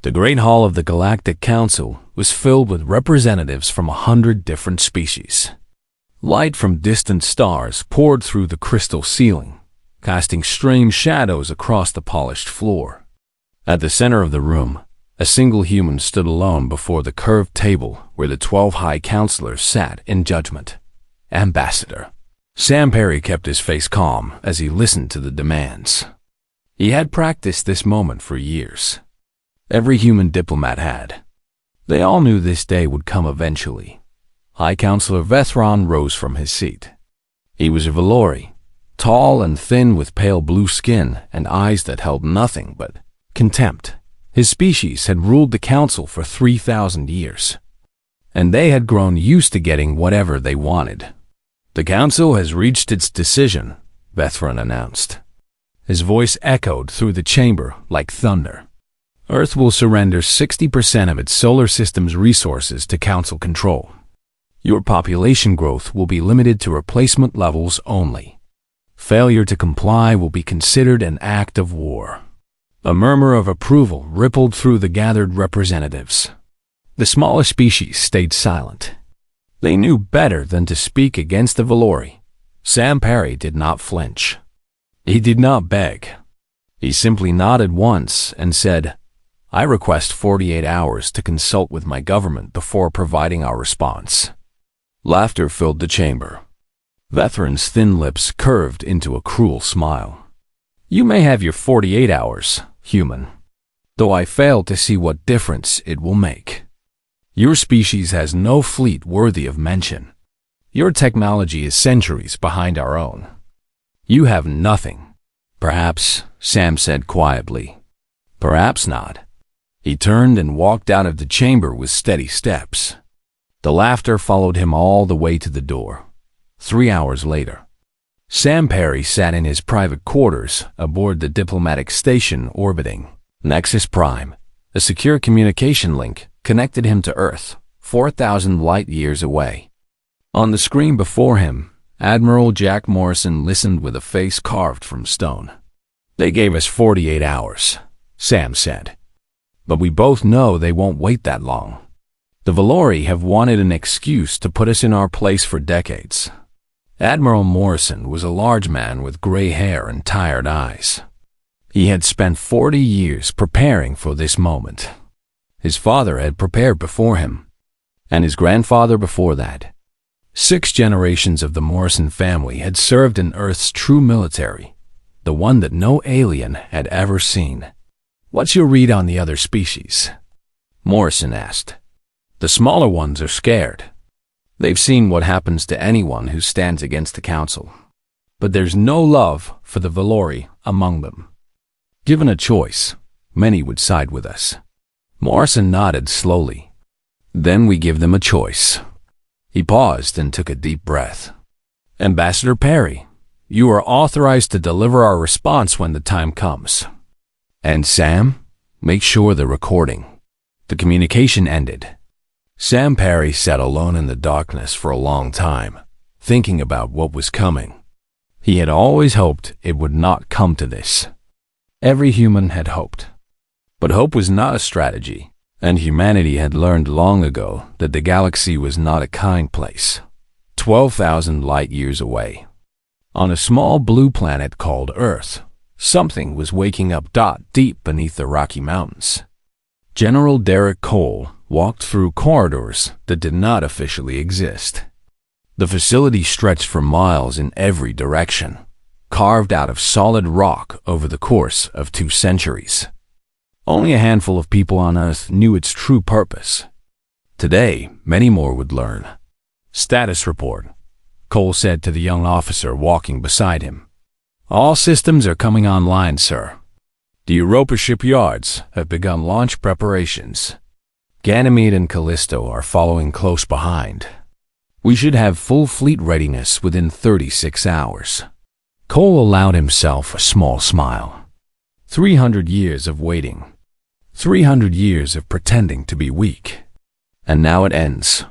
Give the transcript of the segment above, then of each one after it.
The Great Hall of the Galactic Council was filled with representatives from 100 different species. Light from distant stars poured through the crystal ceiling, casting strange shadows across the polished floor. At the center of the room, a single human stood alone before the curved table where the 12 high counselors sat in judgment. Ambassador. Sam Perry kept his face calm as he listened to the demands. He had practiced this moment for years. Every human diplomat had. They all knew this day would come eventually. High Counselor Vethron rose from his seat. He was a Valori, tall and thin with pale blue skin and eyes that held nothing but contempt. His species had ruled the council for 3,000 years, and they had grown used to getting whatever they wanted. The council has reached its decision, Vethron announced. His voice echoed through the chamber like thunder. Earth will surrender 60% of its solar system's resources to council control. Your population growth will be limited to replacement levels only. Failure to comply will be considered an act of war. A murmur of approval rippled through the gathered representatives. The smaller species stayed silent. They knew better than to speak against the Valori. Sam Perry did not flinch. He did not beg. He simply nodded once and said, "I request 48 hours to consult with my government before providing our response." Laughter filled the chamber. Vethron's thin lips curved into a cruel smile. "You may have your 48 hours, human, though I fail to see what difference it will make. Your species has no fleet worthy of mention. Your technology is centuries behind our own. You have nothing." "Perhaps," Sam said quietly. "Perhaps not." He turned and walked out of the chamber with steady steps. The laughter followed him all the way to the door. 3 hours later, Sam Perry sat in his private quarters aboard the diplomatic station orbiting Nexus Prime. A secure communication link connected him to Earth, 4,000 light-years away. On the screen before him, Admiral Jack Morrison listened with a face carved from stone. "They gave us 48 hours, Sam said. "But we both know they won't wait that long. The Valori have wanted an excuse to put us in our place for decades." Admiral Morrison was a large man with gray hair and tired eyes. He had spent 40 years preparing for this moment. His father had prepared before him, and his grandfather before that. 6 generations of the Morrison family had served in Earth's true military, the one that no alien had ever seen. "What's your read on the other species?" Morrison asked. "The smaller ones are scared. They've seen what happens to anyone who stands against the council. But there's no love for the Valori among them. Given a choice, many would side with us." Morrison nodded slowly. "Then we give them a choice." He paused and took a deep breath. "Ambassador Perry, you are authorized to deliver our response when the time comes. And Sam, make sure the recording." The communication ended. Sam Perry sat alone in the darkness for a long time, thinking about what was coming. He had always hoped it would not come to this. Every human had hoped. But hope was not a strategy, and humanity had learned long ago that the galaxy was not a kind place. 12,000 light-years away, on a small blue planet called Earth, something was waking up deep beneath the Rocky Mountains. General Derek Cole walked through corridors that did not officially exist. The facility stretched for miles in every direction, carved out of solid rock over the course of 2 centuries. Only a handful of people on Earth knew its true purpose. Today, many more would learn. "Status report," Cole said to the young officer walking beside him. "All systems are coming online, sir. The Europa shipyards have begun launch preparations. Ganymede and Callisto are following close behind. We should have full fleet readiness within 36 hours. Cole allowed himself a small smile. 300 years of waiting. 300 years of pretending to be weak. And now it ends.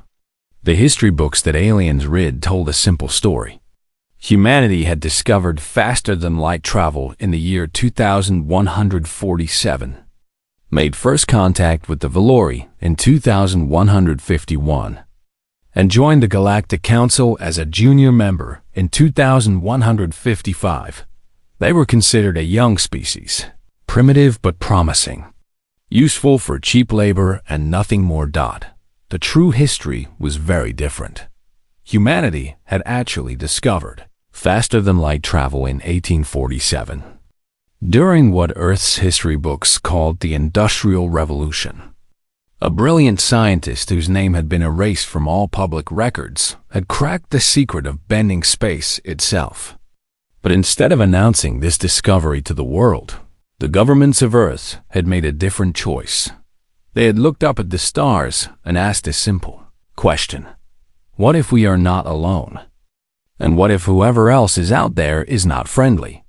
The history books that aliens read told a simple story. Humanity had discovered faster than light travel in the year 2147. made first contact with the Valori in 2151 and joined the Galactic Council as a junior member in 2155. They were considered a young species, primitive but promising, useful for cheap labor and nothing more. The true history was very different. Humanity had actually discovered faster-than-light travel in 1847, during what Earth's history books called the Industrial Revolution. A brilliant scientist whose name had been erased from all public records had cracked the secret of bending space itself. But instead of announcing this discovery to the world, the governments of Earth had made a different choice. They had looked up at the stars and asked a simple question: what if we are not alone? And what if whoever else is out there is not friendly?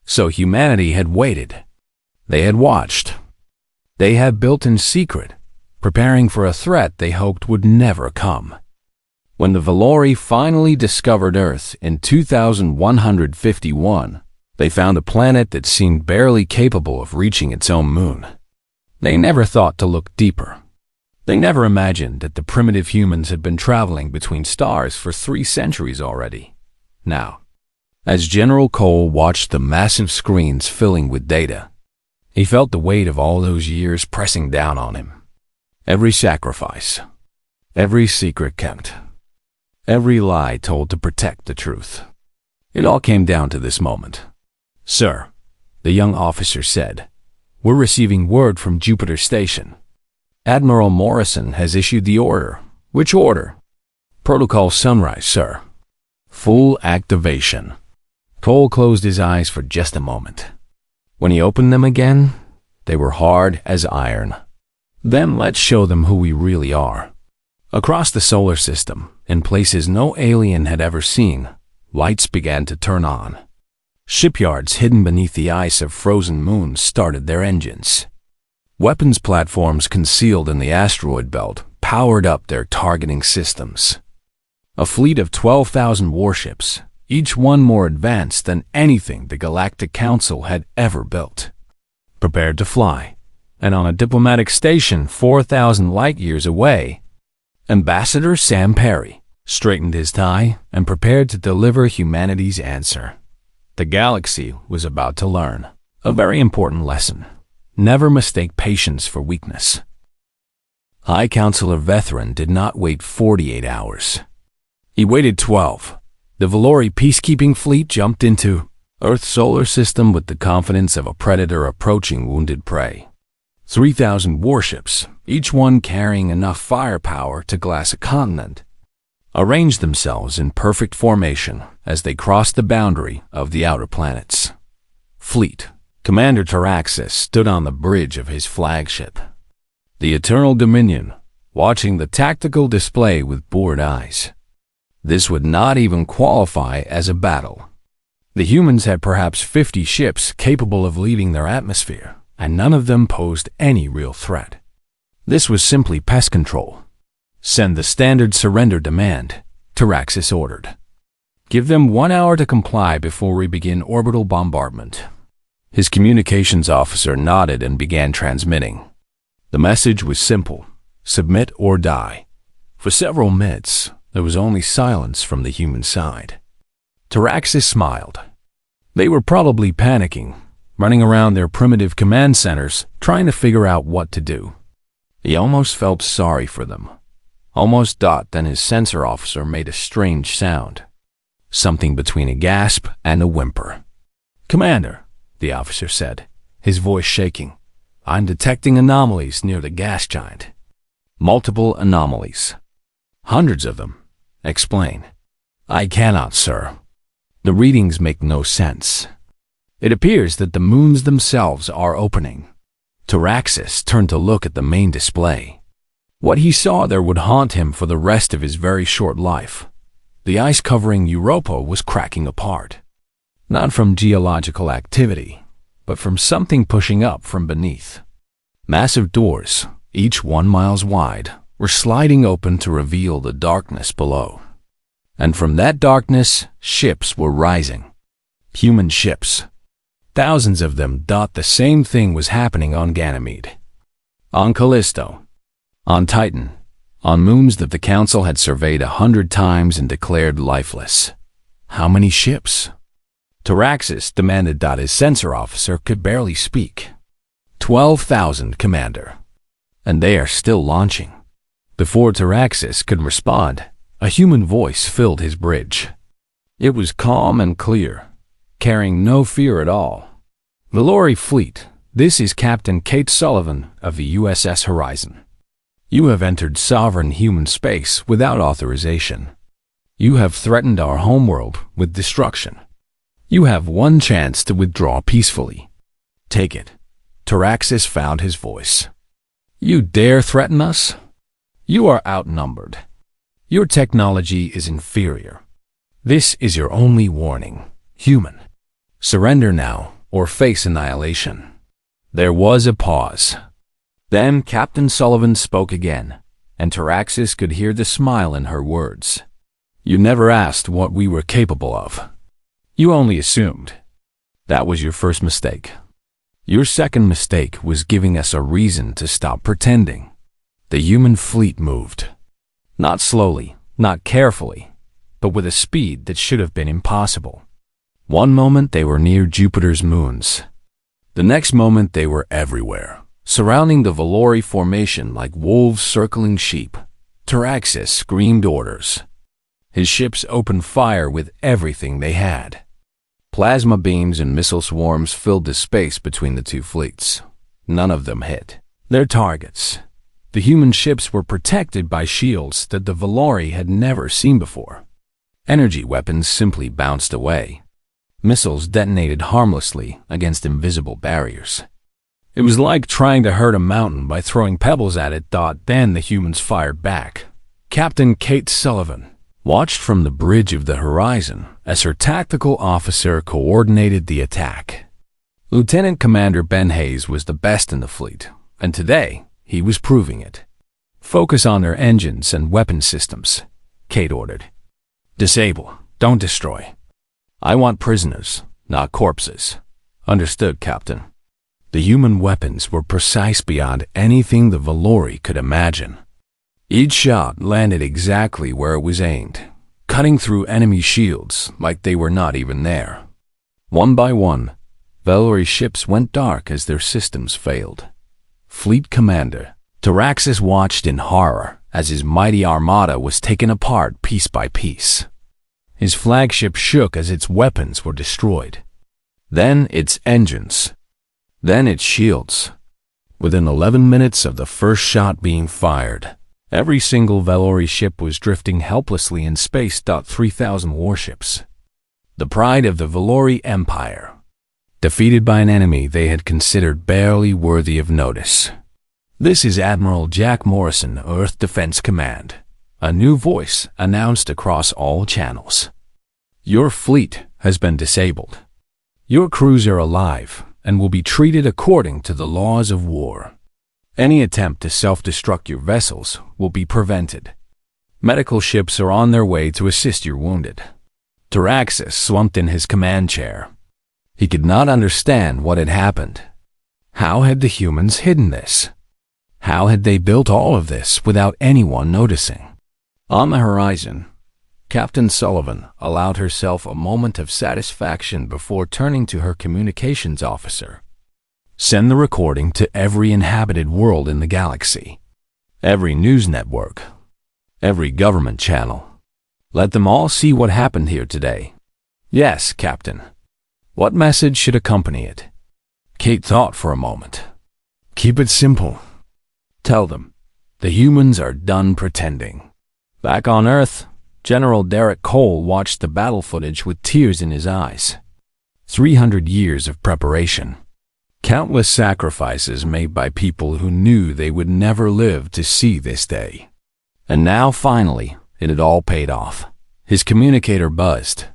So humanity had waited. They had watched. They had built in secret, preparing for a threat they hoped would never come. When the Valori finally discovered Earth in 2151, they found a planet that seemed barely capable of reaching its own moon. They never thought to look deeper. They never imagined that the primitive humans had been traveling between stars for 3 centuries already. Now, as General Cole watched the massive screens filling with data, he felt the weight of all those years pressing down on him. Every sacrifice, every secret kept, every lie told to protect the truth. It all came down to this moment. "Sir," the young officer said, "we're receiving word from Jupiter Station. Admiral Morrison has issued the order." "Which order?" "Protocol Sunrise, sir. Full activation." Cole closed his eyes for just a moment. When he opened them again, they were hard as iron. "Then let's show them who we really are." Across the solar system, in places no alien had ever seen, lights began to turn on. Shipyards hidden beneath the ice of frozen moons started their engines. Weapons platforms concealed in the asteroid belt powered up their targeting systems. A fleet of 12,000 warships, each one more advanced than anything the Galactic Council had ever built, prepared to fly. And on a diplomatic station 4,000 light-years away, Ambassador Sam Perry straightened his tie and prepared to deliver humanity's answer. The galaxy was about to learn a very important lesson. Never mistake patience for weakness. High Counselor Veteran did not wait 48 hours. He waited 12. The Valori peacekeeping fleet jumped into Earth's solar system with the confidence of a predator approaching wounded prey. 3,000 warships, each one carrying enough firepower to glass a continent, arranged themselves in perfect formation as they crossed the boundary of the outer planets. Fleet Commander Taraxis stood on the bridge of his flagship, the Eternal Dominion, watching the tactical display with bored eyes. This would not even qualify as a battle. The humans had perhaps 50 ships capable of leaving their atmosphere, and none of them posed any real threat. This was simply pest control. "Send the standard surrender demand," Taraxis ordered. "Give them 1 hour to comply before we begin orbital bombardment." His communications officer nodded and began transmitting. The message was simple: submit or die. For several minutes, there was only silence from the human side. Taraxis smiled. They were probably panicking, running around their primitive command centers, trying to figure out what to do. He almost felt sorry for them. Almost. Then his sensor officer made a strange sound. Something between a gasp and a whimper. "Commander," the officer said, his voice shaking, "I'm detecting anomalies near the gas giant." "Multiple anomalies." "Hundreds of them." "Explain." "I cannot, sir. The readings make no sense. It appears that the moons themselves are opening." Taraxis turned to look at the main display. What he saw there would haunt him for the rest of his very short life. The ice covering Europa was cracking apart. Not from geological activity, but from something pushing up from beneath. Massive doors, each 1 mile wide, were sliding open to reveal the darkness below. And from that darkness, ships were rising. Human ships. Thousands of them. The same thing was happening on Ganymede. On Callisto, on Titan, on moons that the Council had surveyed 100 times and declared lifeless. How many ships? Taraxis demanded that his sensor officer could barely speak. 12,000, Commander. And they are still launching. Before Taraxis could respond, a human voice filled his bridge. It was calm and clear, carrying no fear at all. Valori Fleet, this is Captain Kate Sullivan of the USS Horizon. You have entered sovereign human space without authorization. You have threatened our homeworld with destruction. You have one chance to withdraw peacefully. Take it. Taraxis found his voice. You dare threaten us? You are outnumbered. Your technology is inferior. This is your only warning, human. Surrender now or face annihilation. There was a pause. Then Captain Sullivan spoke again, and Taraxis could hear the smile in her words. You never asked what we were capable of. You only assumed. That was your first mistake. Your second mistake was giving us a reason to stop pretending. The human fleet moved. Not slowly, not carefully, but with a speed that should have been impossible. One moment they were near Jupiter's moons. The next moment they were everywhere, surrounding the Valori formation like wolves circling sheep. Taraxis screamed orders. His ships opened fire with everything they had. Plasma beams and missile swarms filled the space between the two fleets. None of them hit their targets. The human ships were protected by shields that the Valori had never seen before. Energy weapons simply bounced away. Missiles detonated harmlessly against invisible barriers. It was like trying to hurt a mountain by throwing pebbles at it. Then the humans fired back. Captain Kate Sullivan watched from the bridge of the Horizon as her tactical officer coordinated the attack. Lieutenant Commander Ben Hayes was the best in the fleet, and today he was proving it. Focus on their engines and weapon systems, Kate ordered. Disable, don't destroy. I want prisoners, not corpses. Understood, Captain. The human weapons were precise beyond anything the Valori could imagine. Each shot landed exactly where it was aimed, cutting through enemy shields like they were not even there. One by one, Valori ships went dark as their systems failed. Fleet Commander Taraxis watched in horror as his mighty armada was taken apart piece by piece. His flagship shook as its weapons were destroyed. Then its engines. Then its shields. Within 11 minutes of the first shot being fired, every single Valori ship was drifting helplessly in space. 3,000 warships. The pride of the Valori Empire. Defeated by an enemy they had considered barely worthy of notice. This is Admiral Jack Morrison, Earth Defense Command. A new voice announced across all channels. Your fleet has been disabled. Your crews are alive and will be treated according to the laws of war. Any attempt to self-destruct your vessels will be prevented. Medical ships are on their way to assist your wounded. Taraxis slumped in his command chair. He could not understand what had happened. How had the humans hidden this? How had they built all of this without anyone noticing? On the horizon, Captain Sullivan allowed herself a moment of satisfaction before turning to her communications officer. Send the recording to every inhabited world in the galaxy, every news network, every government channel. Let them all see what happened here today. Yes, Captain. What message should accompany it? Kate thought for a moment. Keep it simple. Tell them, the humans are done pretending. Back on Earth, General Derek Cole watched the battle footage with tears in his eyes. 300 years of preparation. Countless sacrifices made by people who knew they would never live to see this day. And now, finally, it had all paid off. His communicator buzzed.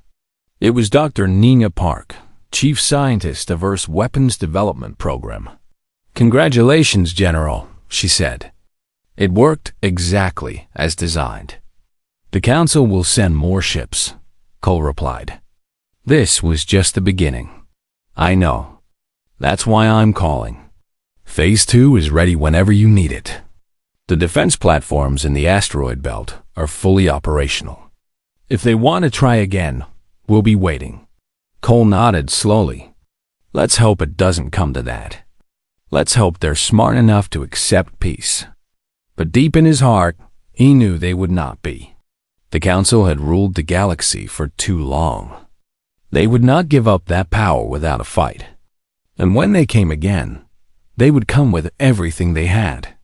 It was Dr. Nina Park, Chief Scientist of Earth's Weapons Development Program. Congratulations, General, she said. It worked exactly as designed. The Council will send more ships, Cole replied. This was just the beginning. I know. That's why I'm calling. Phase 2 is ready whenever you need it. The defense platforms in the asteroid belt are fully operational. If they want to try again, we'll be waiting. Cole nodded slowly. Let's hope it doesn't come to that. Let's hope they're smart enough to accept peace. But deep in his heart, he knew they would not be. The Council had ruled the galaxy for too long. They would not give up that power without a fight. And when they came again, they would come with everything they had.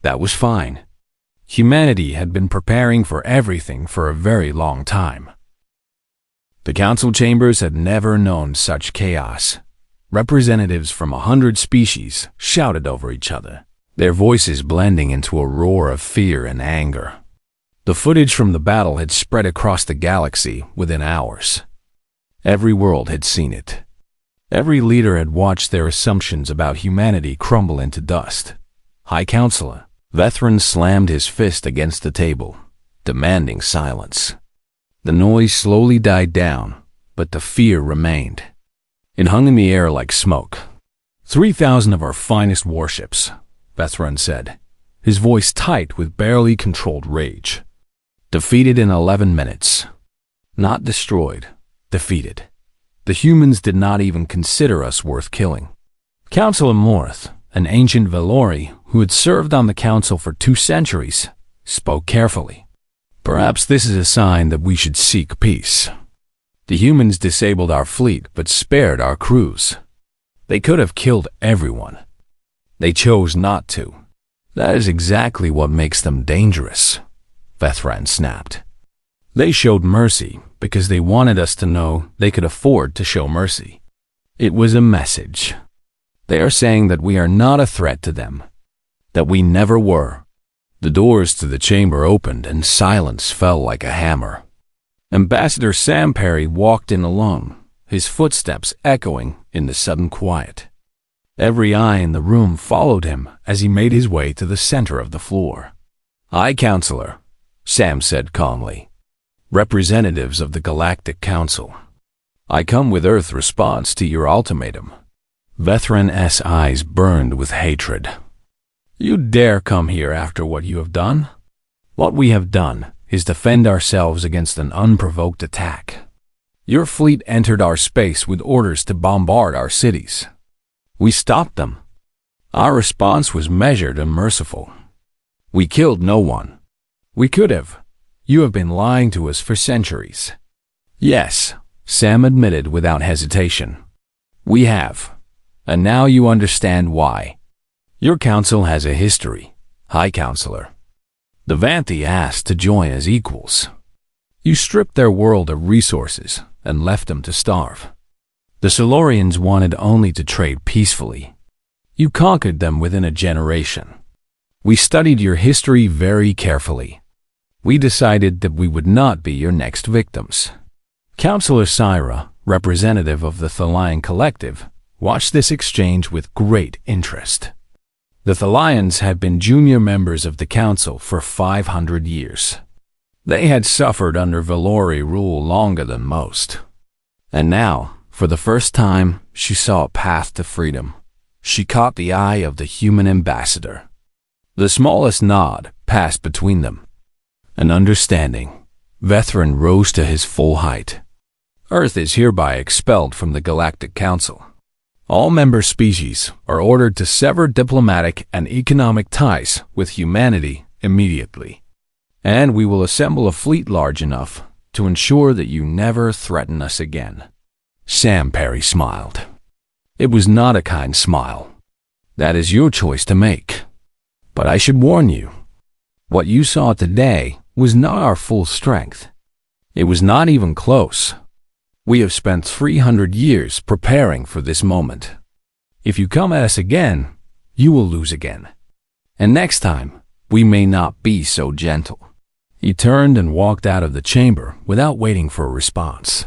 That was fine. Humanity had been preparing for everything for a very long time. The Council chambers had never known such chaos. Representatives from 100 species shouted over each other, their voices blending into a roar of fear and anger. The footage from the battle had spread across the galaxy within hours. Every world had seen it. Every leader had watched their assumptions about humanity crumble into dust. High Counselor Vethran slammed his fist against the table, demanding silence. The noise slowly died down, but the fear remained. It hung in the air like smoke. 3,000 of our finest warships, Vethran said, his voice tight with barely controlled rage. Defeated in 11 minutes. Not destroyed, defeated. The humans did not even consider us worth killing. Councilor Morth, an ancient Valori who had served on the council for 2 centuries, spoke carefully. Perhaps this is a sign that we should seek peace. The humans disabled our fleet but spared our crews. They could have killed everyone. They chose not to. That is exactly what makes them dangerous, Vethran snapped. They showed mercy because they wanted us to know they could afford to show mercy. It was a message. They are saying that we are not a threat to them, that we never were. The doors to the chamber opened and silence fell like a hammer. Ambassador Sam Perry walked in alone, his footsteps echoing in the sudden quiet. Every eye in the room followed him as he made his way to the center of the floor. "High Counselor," Sam said calmly. "Representatives of the Galactic Council. I come with Earth response to your ultimatum." Vethran's eyes burned with hatred. "You dare come here after what you have done? What we have done is defend ourselves against an unprovoked attack. Your fleet entered our space with orders to bombard our cities. We stopped them. Our response was measured and merciful. We killed no one. We could have. You have been lying to us for centuries." "Yes," Sam admitted without hesitation. "We have. And now you understand why. Your council has a history, High Counselor. The Vanthi asked to join as equals. You stripped their world of resources and left them to starve. The Solarians wanted only to trade peacefully. You conquered them within a generation. We studied your history very carefully. We decided that we would not be your next victims." Counselor Syra, representative of the Thalian Collective, watched this exchange with great interest. The Thalians had been junior members of the Council for 500 years. They had suffered under Valori rule longer than most. And now, for the first time, she saw a path to freedom. She caught the eye of the human ambassador. The smallest nod passed between them. An understanding. Vethran rose to his full height. Earth is hereby expelled from the Galactic Council. All member species are ordered to sever diplomatic and economic ties with humanity immediately. And we will assemble a fleet large enough to ensure that you never threaten us again." Sam Perry smiled. It was not a kind smile. That is your choice to make. But I should warn you, what you saw today was not our full strength. It was not even close. We have spent 300 years preparing for this moment. If you come at us again, you will lose again. And next time, we may not be so gentle. He turned and walked out of the chamber without waiting for a response.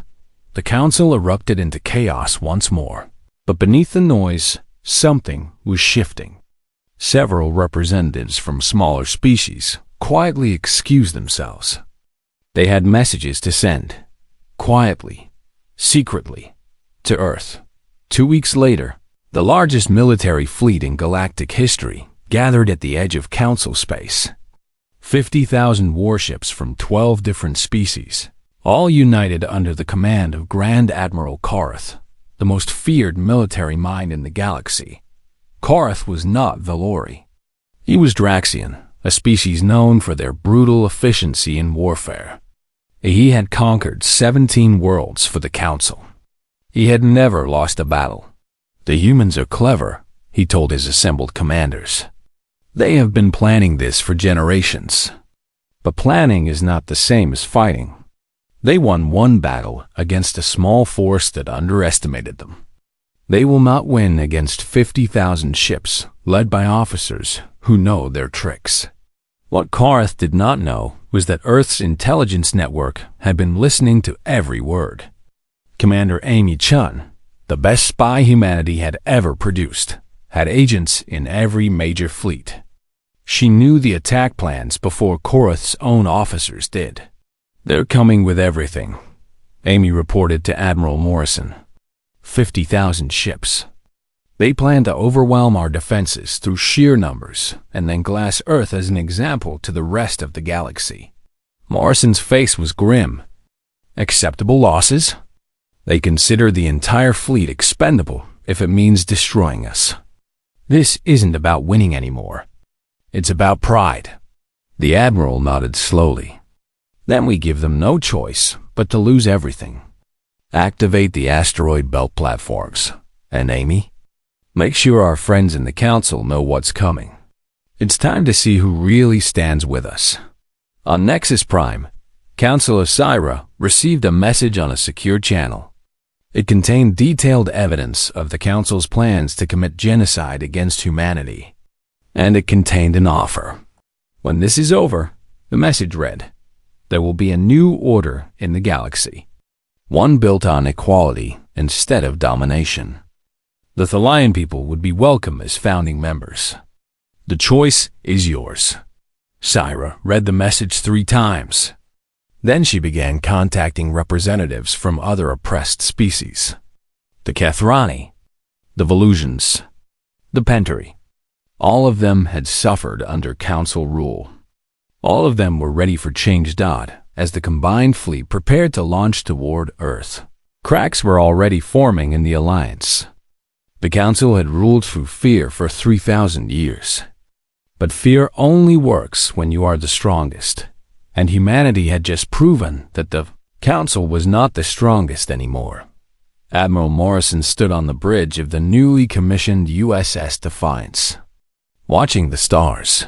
The council erupted into chaos once more. But beneath the noise, something was shifting. Several representatives from smaller species quietly excused themselves. They had messages to send, quietly, secretly, to Earth. 2 weeks later, The largest military fleet in galactic history gathered at the edge of Council space. 50,000 warships from 12 different species, all united under the command of Grand Admiral Korath, the most feared military mind in the galaxy. Korath was not Valori. He was Draxian, a species known for their brutal efficiency in warfare. He had conquered 17 worlds for the Council. He had never lost a battle. The humans are clever, he told his assembled commanders. They have been planning this for generations. But planning is not the same as fighting. They won one battle against a small force that underestimated them. They will not win against 50,000 ships led by officers who know their tricks. What Korath did not know was that Earth's intelligence network had been listening to every word. Commander Amy Chun, the best spy humanity had ever produced, had agents in every major fleet. She knew the attack plans before Korath's own officers did. "They're coming with everything," Amy reported to Admiral Morrison. 50,000 ships. They plan to overwhelm our defenses through sheer numbers and then glass Earth as an example to the rest of the galaxy. Morrison's face was grim. Acceptable losses? They consider the entire fleet expendable if it means destroying us. This isn't about winning anymore. It's about pride. The Admiral nodded slowly. Then we give them no choice but to lose everything. Activate the asteroid belt platforms. And Amy? Make sure our friends in the Council know what's coming. It's time to see who really stands with us. On Nexus Prime, Councilor Syra received a message on a secure channel. It contained detailed evidence of the Council's plans to commit genocide against humanity. And it contained an offer. When this is over, the message read, there will be a new order in the galaxy. One built on equality instead of domination. The Thalian people would be welcome as founding members. The choice is yours. Syra read the message 3 times. Then she began contacting representatives from other oppressed species. The Kethrani, the Volusians, the Pentari. All of them had suffered under Council rule. All of them were ready for change. As the combined fleet prepared to launch toward Earth. Cracks were already forming in the alliance. The Council had ruled through fear for 3,000 years. But fear only works when you are the strongest. And humanity had just proven that the Council was not the strongest anymore. Admiral Morrison stood on the bridge of the newly commissioned USS Defiance, watching the stars.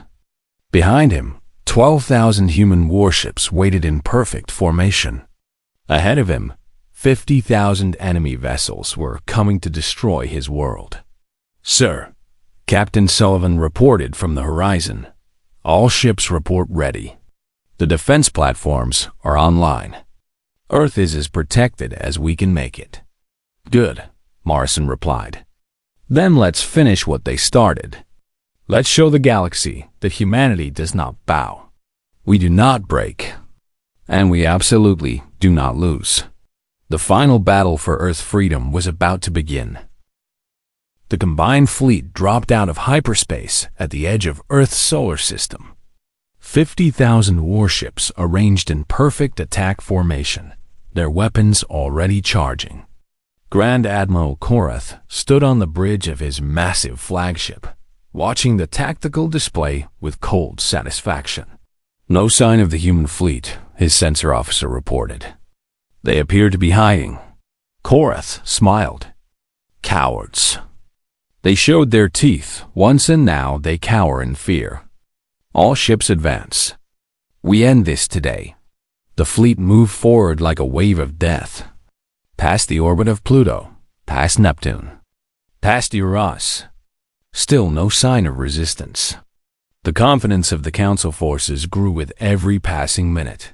Behind him, 12,000 human warships waited in perfect formation. Ahead of him, 50,000 enemy vessels were coming to destroy his world. "Sir," Captain Sullivan reported from the horizon, "all ships report ready. The defense platforms are online. Earth is as protected as we can make it." "Good," Morrison replied. "Then let's finish what they started. Let's show the galaxy that humanity does not bow. We do not break. And we absolutely do not lose." The final battle for Earth freedom was about to begin. The combined fleet dropped out of hyperspace at the edge of Earth's solar system. 50,000 warships arranged in perfect attack formation, their weapons already charging. Grand Admiral Korath stood on the bridge of his massive flagship, watching the tactical display with cold satisfaction. "No sign of the human fleet," his sensor officer reported. "They appear to be hiding." Korath smiled. "Cowards. They showed their teeth once and now they cower in fear. All ships advance. We end this today." The fleet moved forward like a wave of death. Past the orbit of Pluto, past Neptune, past Uranus. Still no sign of resistance. The confidence of the Council forces grew with every passing minute.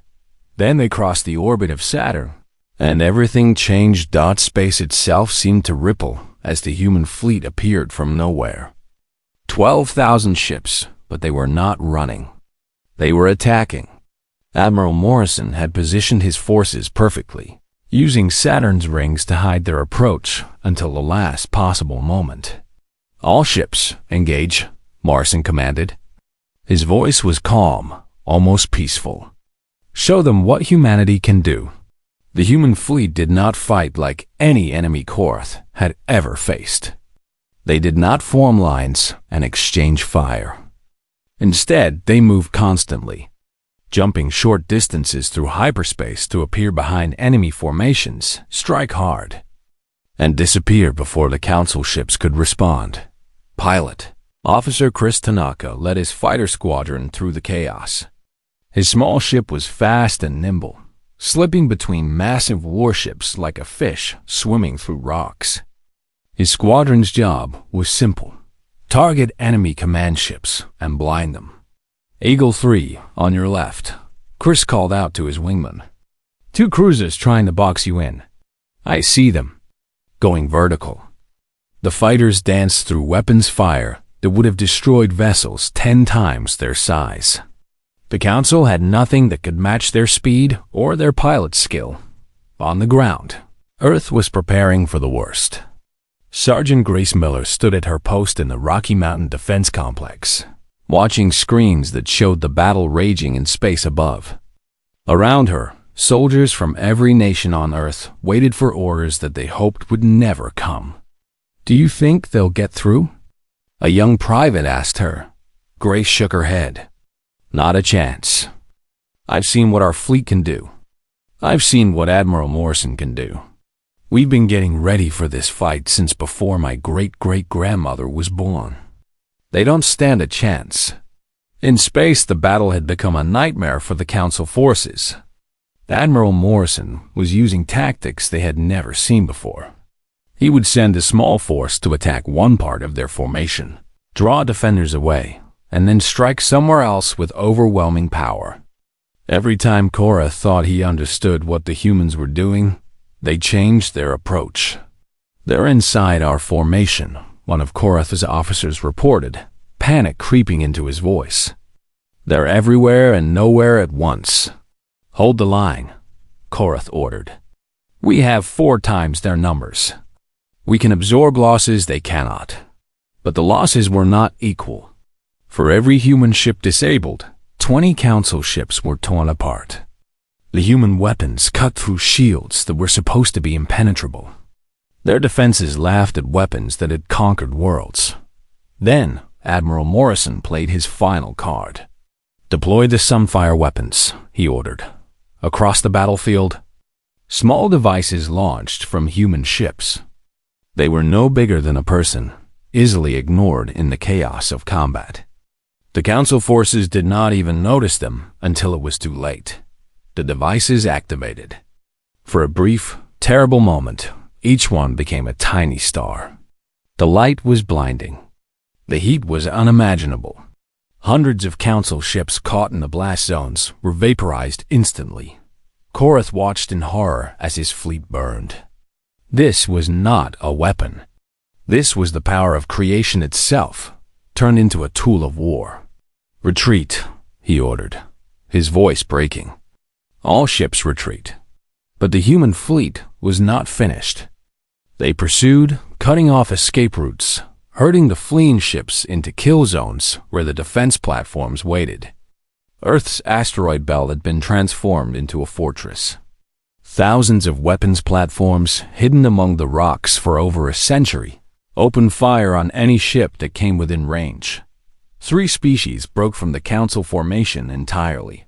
Then they crossed the orbit of Saturn, and everything changed. Space itself seemed to ripple as the human fleet appeared from nowhere. 12,000 ships, but they were not running. They were attacking. Admiral Morrison had positioned his forces perfectly. using Saturn's rings to hide their approach until the last possible moment. "All ships, engage," Morrison commanded. His voice was calm, almost peaceful. "Show them what humanity can do." The human fleet did not fight like any enemy Korath had ever faced. They did not form lines and exchange fire. Instead, they moved constantly, jumping short distances through hyperspace to appear behind enemy formations, strike hard, and disappear before the Council ships could respond. Pilot, Officer Chris Tanaka led his fighter squadron through the chaos. His small ship was fast and nimble, slipping between massive warships like a fish swimming through rocks. His squadron's job was simple: target enemy command ships and blind them. "Eagle 3, on your left," Chris called out to his wingman. "Two cruisers trying to box you in. I see them." Going vertical. The fighters danced through weapons fire that would have destroyed vessels 10 times their size. The Council had nothing that could match their speed or their pilot's skill. On the ground, Earth was preparing for the worst. Sergeant Grace Miller stood at her post in the Rocky Mountain Defense Complex, watching screens that showed the battle raging in space above. Around her, soldiers from every nation on Earth waited for orders that they hoped would never come. "Do you think they'll get through?" a young private asked her. Grace shook her head. "Not a chance. I've seen what our fleet can do. I've seen what Admiral Morrison can do. We've been getting ready for this fight since before my great-great-grandmother was born. They don't stand a chance." In space, the battle had become a nightmare for the Council forces. Admiral Morrison was using tactics they had never seen before. He would send a small force to attack one part of their formation, draw defenders away, and then strike somewhere else with overwhelming power. Every time Korath thought he understood what the humans were doing, they changed their approach. "They're inside our formation," one of Korath's officers reported, panic creeping into his voice. "They're everywhere and nowhere at once." "Hold the line," Korath ordered. "We have 4 times their numbers. We can absorb losses they cannot." But the losses were not equal. For every human ship disabled, 20 Council ships were torn apart. The human weapons cut through shields that were supposed to be impenetrable. Their defenses laughed at weapons that had conquered worlds. Then, Admiral Morrison played his final card. "Deploy the Sunfire weapons," he ordered. Across the battlefield, small devices launched from human ships. They were no bigger than a person, easily ignored in the chaos of combat. The Council forces did not even notice them until it was too late. The devices activated. For a brief, terrible moment, each one became a tiny star. The light was blinding. The heat was unimaginable. Hundreds of Council ships caught in the blast zones were vaporized instantly. Korath watched in horror as his fleet burned. This was not a weapon. This was the power of creation itself, turned into a tool of war. "Retreat," he ordered, his voice breaking. All ships retreat. But the human fleet was not finished. They pursued, cutting off escape routes, herding the fleeing ships into kill zones where the defense platforms waited. Earth's asteroid belt had been transformed into a fortress. Thousands of weapons platforms, hidden among the rocks for over a century, opened fire on any ship that came within range. 3 species broke from the Council formation entirely.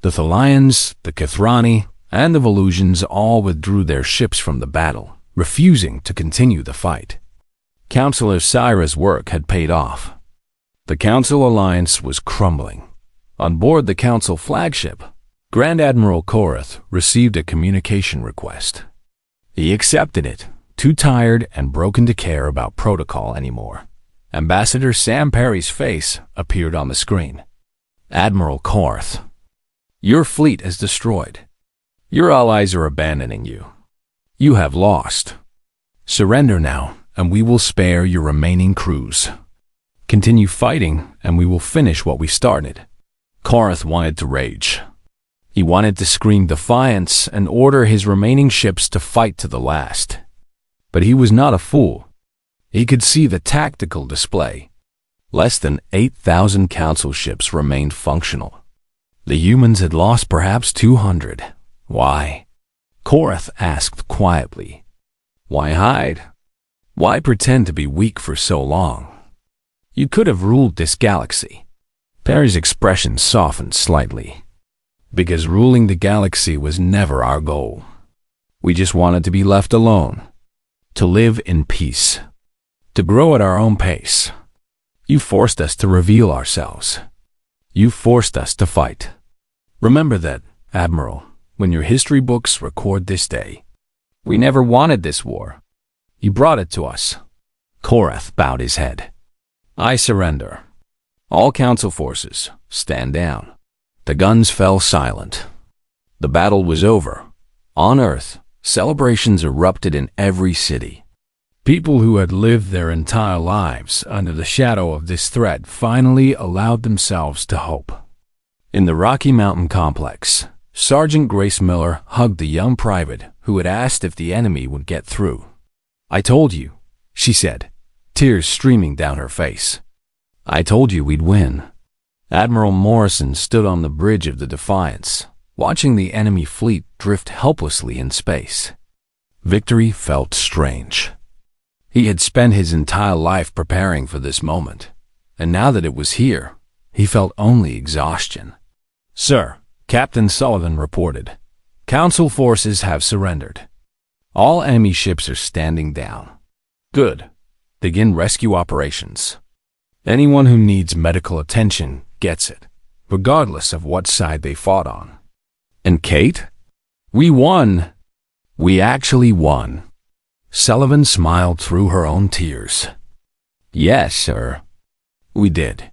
The Thalians, the Kathrani, and the Volusians all withdrew their ships from the battle, refusing to continue the fight. Counselor Syra's work had paid off. The Council alliance was crumbling. On board the Council flagship, Grand Admiral Korath received a communication request. He accepted it, too tired and broken to care about protocol anymore. Ambassador Sam Perry's face appeared on the screen. "Admiral Korath, your fleet is destroyed. Your allies are abandoning you. You have lost. Surrender now, and we will spare your remaining crews. Continue fighting, and we will finish what we started." Korath wanted to rage. He wanted to scream defiance and order his remaining ships to fight to the last. But he was not a fool. He could see the tactical display. Less than 8,000 council ships remained functional. The humans had lost perhaps 200. Why? Korath asked quietly. Why hide? Why pretend to be weak for so long? You could have ruled this galaxy. Perry's expression softened slightly. Because ruling the galaxy was never our goal. We just wanted to be left alone. To live in peace. To grow at our own pace. You forced us to reveal ourselves. You forced us to fight. Remember that, Admiral, when your history books record this day. We never wanted this war. You brought it to us. Korath bowed his head. I surrender. All council forces, stand down. The guns fell silent. The battle was over. On Earth, celebrations erupted in every city. People who had lived their entire lives under the shadow of this threat finally allowed themselves to hope. In the Rocky Mountain complex, Sergeant Grace Miller hugged the young private who had asked if the enemy would get through. I told you, she said, tears streaming down her face. I told you we'd win. Admiral Morrison stood on the bridge of the Defiance, watching the enemy fleet drift helplessly in space. Victory felt strange. He had spent his entire life preparing for this moment, and now that it was here, he felt only exhaustion. Sir, Captain Sullivan reported, Council forces have surrendered. All enemy ships are standing down. Good. Begin rescue operations. Anyone who needs medical attention gets it, regardless of what side they fought on. And Kate? We won. We actually won. Sullivan smiled through her own tears. Yes, sir. We did.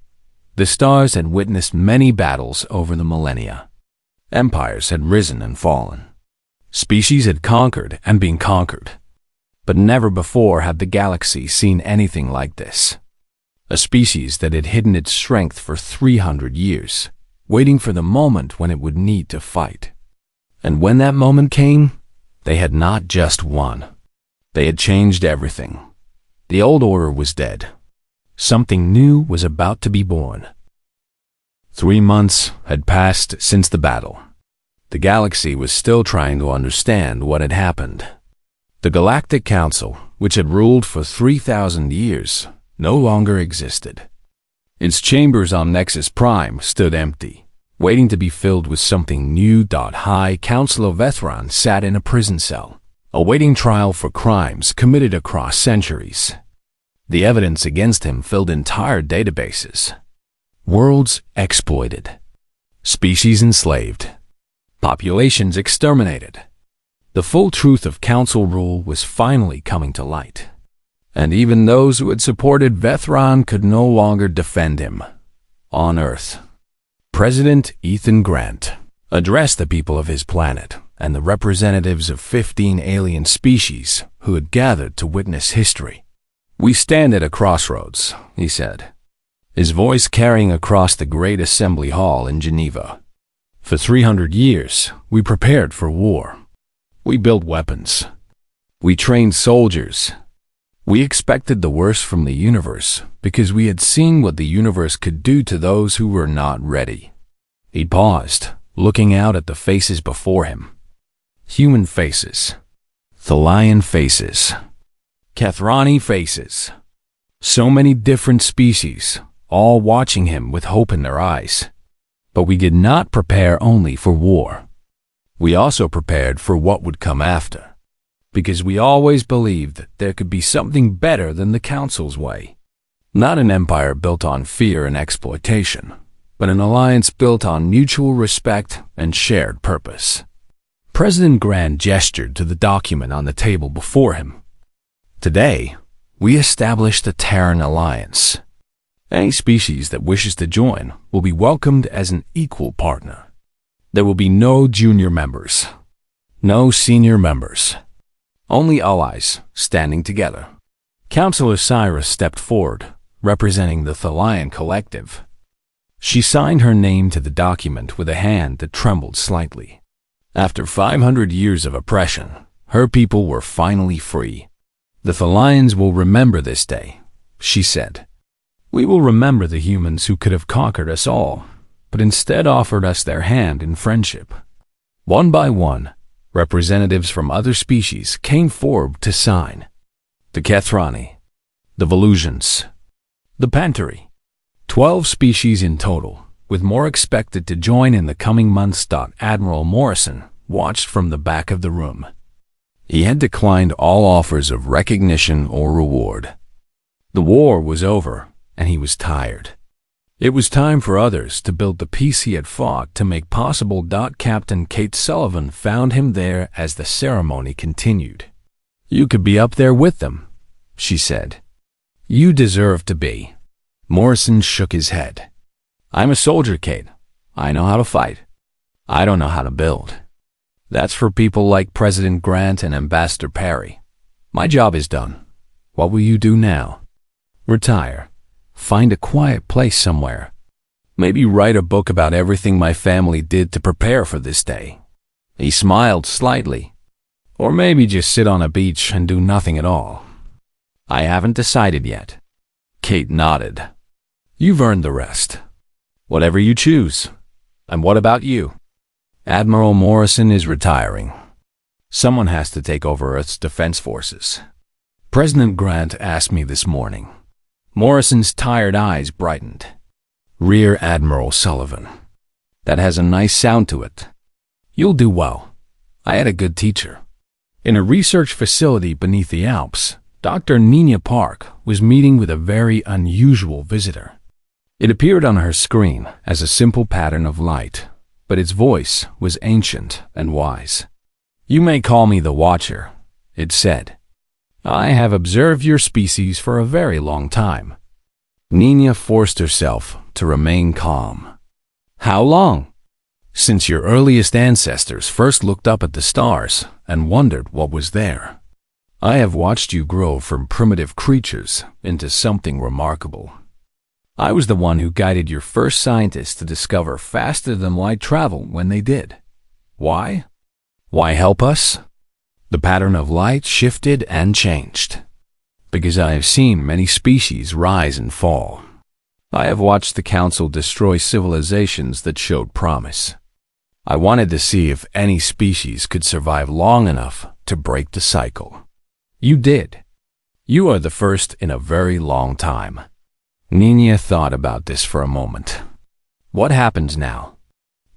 The stars had witnessed many battles over the millennia. Empires had risen and fallen. Species had conquered and been conquered. But never before had the galaxy seen anything like this. A species that had hidden its strength for 300 years, waiting for the moment when it would need to fight. And when that moment came, they had not just won. They had changed everything. The old order was dead. Something new was about to be born. 3 months had passed since the battle. The galaxy was still trying to understand what had happened. The Galactic Council, which had ruled for 3,000 years, no longer existed. Its chambers on Nexus Prime stood empty, waiting to be filled with something new. High Councilor Vethron sat in a prison cell, awaiting trial for crimes committed across centuries. The evidence against him filled entire databases. Worlds exploited. Species enslaved. Populations exterminated. The full truth of Council rule was finally coming to light. And even those who had supported Vethron could no longer defend him. On Earth, President Ethan Grant addressed the people of his planet and the representatives of 15 alien species who had gathered to witness history. We stand at a crossroads, he said, his voice carrying across the great assembly hall in Geneva. For 300 years, we prepared for war. We built weapons. We trained soldiers. We expected the worst from the universe because we had seen what the universe could do to those who were not ready. He paused, looking out at the faces before him. Human faces. Thalian faces. Kathrani faces. So many different species, all watching him with hope in their eyes. But we did not prepare only for war. We also prepared for what would come after, because we always believed that there could be something better than the Council's way. Not an empire built on fear and exploitation, but an alliance built on mutual respect and shared purpose. President Grant gestured to the document on the table before him. Today, we established the Terran Alliance. Any species that wishes to join will be welcomed as an equal partner. There will be no junior members, no senior members, only allies standing together. Councilor Cyrus stepped forward, representing the Thalian collective. She signed her name to the document with a hand that trembled slightly. After 500 years of oppression, her people were finally free. The Thalians will remember this day, she said. We will remember the humans who could have conquered us all, but instead offered us their hand in friendship. One by one, representatives from other species came forward to sign. The Kethrani, the Volusians, the Pantheri. 12 species in total, with more expected to join in the coming months. Admiral Morrison watched from the back of the room. He had declined all offers of recognition or reward. The war was over, and he was tired. It was time for others to build the peace he had fought to make possible. Captain Kate Sullivan found him there as the ceremony continued. You could be up there with them, she said. You deserve to be. Morrison shook his head. I'm a soldier, Kate. I know how to fight. I don't know how to build. That's for people like President Grant and Ambassador Perry. My job is done. What will you do now? Retire. Find a quiet place somewhere. Maybe write a book about everything my family did to prepare for this day. He smiled slightly. Or maybe just sit on a beach and do nothing at all. I haven't decided yet. Kate nodded. You've earned the rest. Whatever you choose. And what about you? Admiral Morrison is retiring. Someone has to take over Earth's defense forces. President Grant asked me this morning. Morrison's tired eyes brightened. Rear Admiral Sullivan. That has a nice sound to it. You'll do well. I had a good teacher. In a research facility beneath the Alps, Dr. Nina Park was meeting with a very unusual visitor. It appeared on her screen as a simple pattern of light, but its voice was ancient and wise. You may call me the Watcher, it said. I have observed your species for a very long time. Nina forced herself to remain calm. How long? Since your earliest ancestors first looked up at the stars and wondered what was there. I have watched you grow from primitive creatures into something remarkable. I was the one who guided your first scientists to discover faster-than-light travel when they did. Why? Why help us? The pattern of light shifted and changed. Because I have seen many species rise and fall. I have watched the Council destroy civilizations that showed promise. I wanted to see if any species could survive long enough to break the cycle. You did. You are the first in a very long time. Nina thought about this for a moment. What happens now?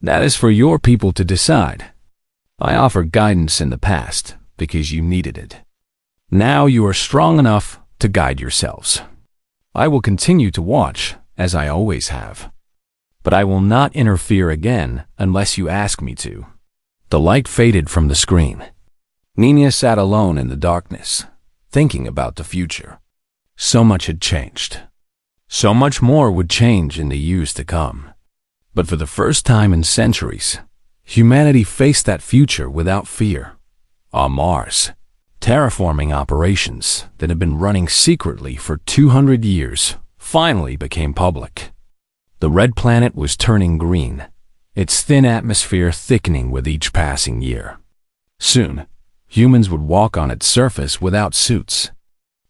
That is for your people to decide. I offered guidance in the past because you needed it. Now you are strong enough to guide yourselves. I will continue to watch, as I always have. But I will not interfere again unless you ask me to. The light faded from the screen. Nina sat alone in the darkness, thinking about the future. So much had changed. So much more would change in the years to come. But for the first time in centuries, humanity faced that future without fear. On Mars, terraforming operations that had been running secretly for 200 years finally became public. The red planet was turning green, its thin atmosphere thickening with each passing year. Soon, humans would walk on its surface without suits.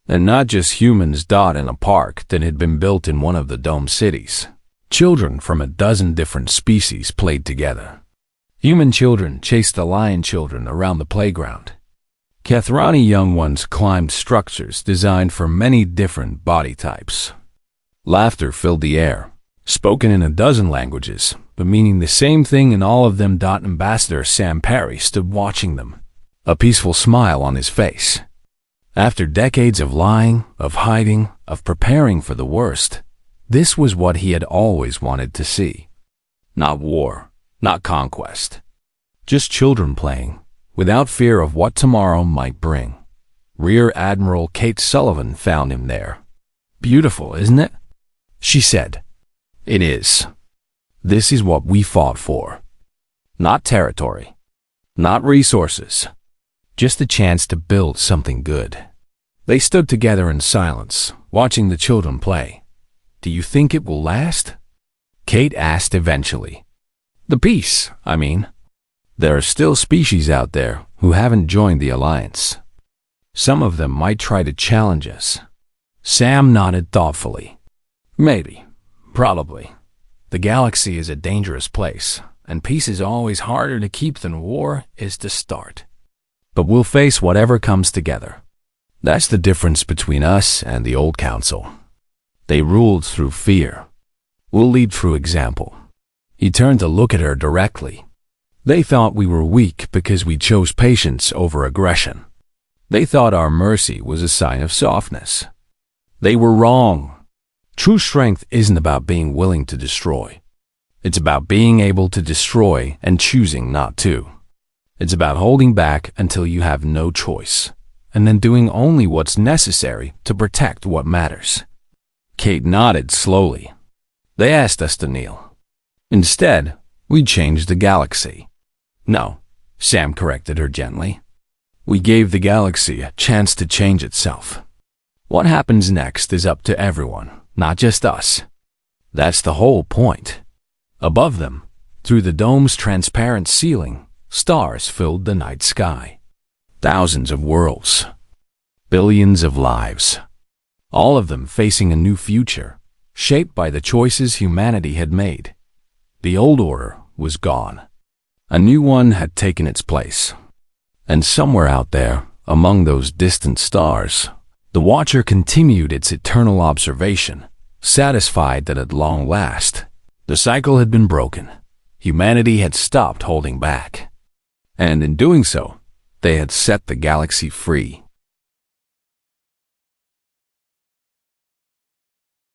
And not just humans. In a park that had been built in one of the dome cities, children from a dozen different species played together. Human children chased the lion children around the playground. Kethrani young ones climbed structures designed for many different body types. Laughter filled the air, spoken in a dozen languages, but meaning the same thing in all of them. Ambassador Sam Perry stood watching them, a peaceful smile on his face. After decades of lying, of hiding, of preparing for the worst, this was what he had always wanted to see. Not war, not conquest. Just children playing, without fear of what tomorrow might bring. Rear Admiral Kate Sullivan found him there. Beautiful, isn't it? She said. It is. This is what we fought for. Not territory, not resources. Just a chance to build something good. They stood together in silence, watching the children play. Do you think it will last? Kate asked eventually. The peace, I mean. There are still species out there who haven't joined the alliance. Some of them might try to challenge us. Sam nodded thoughtfully. Maybe. Probably. The galaxy is a dangerous place, and peace is always harder to keep than war is to start. But we'll face whatever comes together. That's the difference between us and the old council. They ruled through fear. We'll lead through example. He turned to look at her directly. They thought we were weak because we chose patience over aggression. They thought our mercy was a sign of softness. They were wrong. True strength isn't about being willing to destroy. It's about being able to destroy and choosing not to. It's about holding back until you have no choice, and then doing only what's necessary to protect what matters. Kate nodded slowly. They asked us to kneel. Instead, we changed the galaxy. No, Sam corrected her gently. We gave the galaxy a chance to change itself. What happens next is up to everyone, not just us. That's the whole point. Above them, through the dome's transparent ceiling, stars filled the night sky. Thousands of worlds. Billions of lives. All of them facing a new future, shaped by the choices humanity had made. The old order was gone. A new one had taken its place. And somewhere out there, among those distant stars, the Watcher continued its eternal observation, satisfied that at long last, the cycle had been broken. Humanity had stopped holding back. And in doing so, they had set the galaxy free.